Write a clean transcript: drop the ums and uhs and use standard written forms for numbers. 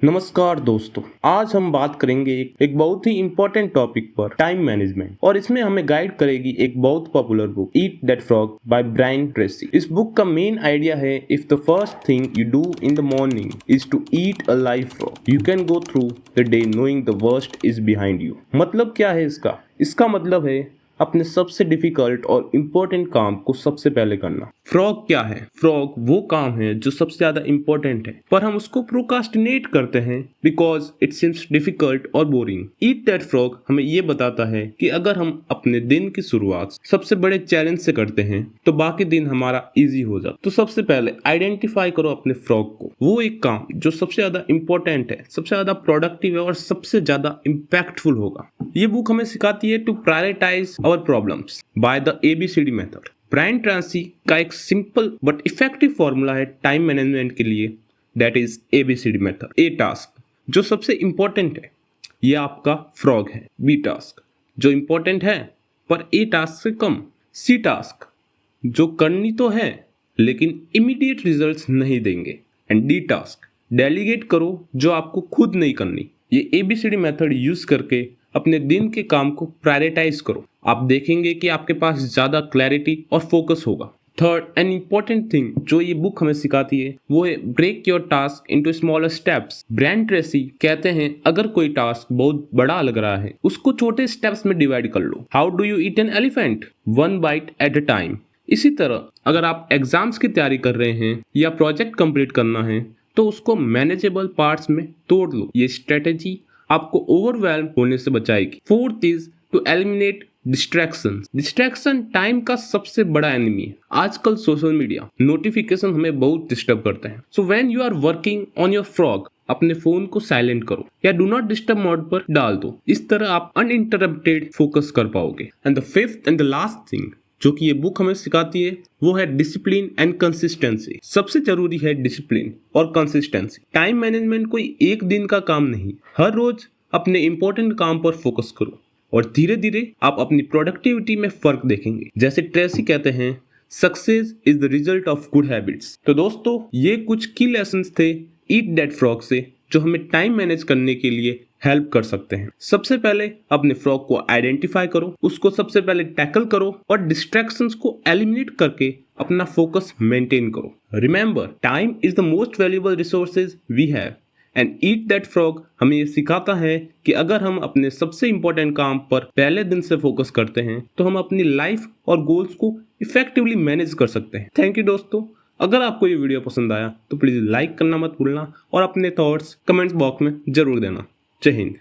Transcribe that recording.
नमस्कार दोस्तों, आज हम बात करेंगे एक बहुत ही इम्पोर्टेंट टॉपिक पर, टाइम मैनेजमेंट। और इसमें हमें गाइड करेगी एक बहुत popular book, eat that frog by Brian Tracy. इस बुक का मेन आइडिया है, if the first thing you do in the morning is to eat a live frog you can go through the day knowing the worst is behind you. मतलब क्या है इसका मतलब है अपने सबसे डिफिकल्ट और इम्पोर्टेंट काम को सबसे पहले करना। फ्रॉग क्या है? फ्रॉग वो काम है जो सबसे ज्यादा इम्पोर्टेंट है, पर हम उसको प्रोकास्टिनेट करते हैं बिकॉज इट सीम्स डिफिकल्ट और बोरिंग। ईट दैट फ्रॉग हमें ये बताता है कि अगर हम अपने दिन की शुरुआत सबसे बड़े चैलेंज से करते हैं तो बाकी दिन हमारा इजी हो जाता। तो सबसे पहले आइडेंटिफाई करो अपने फ्रॉग को, वो एक काम जो सबसे ज्यादा इम्पोर्टेंट है, सबसे ज्यादा प्रोडक्टिव है और सबसे ज्यादा इम्पैक्टफुल होगा। ये बुक हमें सिखाती है to prioritize our problems by the ABCD method. Brian Tracy का एक सिंपल बट इफेक्टिव फॉर्मूला है टाइम मैनेजमेंट के लिए, that is ABCD method. A task जो सबसे इंपॉर्टेंट है, ये आपका फ्रॉग है। B टास्क जो इंपॉर्टेंट है पर A टास्क से कम। C टास्क जो करनी तो है लेकिन इमीडिएट रिजल्ट्स नहीं देंगे। एंड D टास्क डेलीगेट करो जो आपको खुद नहीं करनी। ये ABCD मेथड यूज करके अपने दिन के काम को प्रायोरिटाइज करो। आप देखेंगे कि आपके पास ज्यादा क्लैरिटी और फोकस होगा। थर्ड एंड इम्पोर्टेंट थिंग जो ये बुक हमें सिखाती है वो है break your task into smaller steps. Brian Tracy कहते हैं अगर कोई टास्क बहुत बड़ा लग रहा है उसको छोटे स्टेप्स में डिवाइड कर लो। How do you eat an elephant? One bite at a time. इसी तरह अगर आप एग्जाम्स की तैयारी कर रहे हैं या प्रोजेक्ट कंप्लीट करना है तो उसको मैनेजेबल पार्ट्स में तोड़ लो। ये स्ट्रेटेजी आपको ओवरवेल्म होने से बचाएगी। Fourth is to eliminate distraction. Distraction time का सबसे बड़ा एनिमी है। आजकल सोशल मीडिया नोटिफिकेशन हमें बहुत डिस्टर्ब करते हैं। So when you are working on your frog अपने फोन को साइलेंट करो या डू नॉट डिस्टर्ब मोड पर डाल दो। इस तरह आप अनइंटरप्टेड फोकस कर पाओगे। And the fifth and the last thing जो कि ये बुक हमें सिखाती है वो है डिसिप्लिन एंड कंसिस्टेंसी। सबसे जरूरी है डिसिप्लिन और कंसिस्टेंसी। टाइम मैनेजमेंट कोई एक दिन का काम नहीं। हर रोज अपने इंपॉर्टेंट काम पर फोकस करो और धीरे धीरे आप अपनी प्रोडक्टिविटी में फर्क देखेंगे। जैसे ट्रेसी कहते हैं, success is the result of good habits. तो दोस्तों, ये कुछ की लेसन्स थे ईट दैट फ्रॉग से जो हमें टाइम मैनेज करने के लिए हेल्प कर सकते हैं। सबसे पहले अपने फ्रॉग को आइडेंटिफाई करो, उसको सबसे पहले टैकल करो और डिस्ट्रैक्शंस को एलिमिनेट करके अपना फोकस मेंटेन करो। Remember, time is the most valuable resources we have and eat that frog हमें ये सिखाता है कि अगर हम अपने सबसे इंपॉर्टेंट काम पर पहले दिन से फोकस करते हैं तो हम अपनी लाइफ और गोल्स को इफेक्टिवली मैनेज कर सकते हैं। थैंक यू दोस्तों। अगर आपको ये वीडियो पसंद आया तो प्लीज लाइक करना मत भूलना और अपने थॉट्स कमेंट्स बॉक्स में जरूर देना। जय हिंद।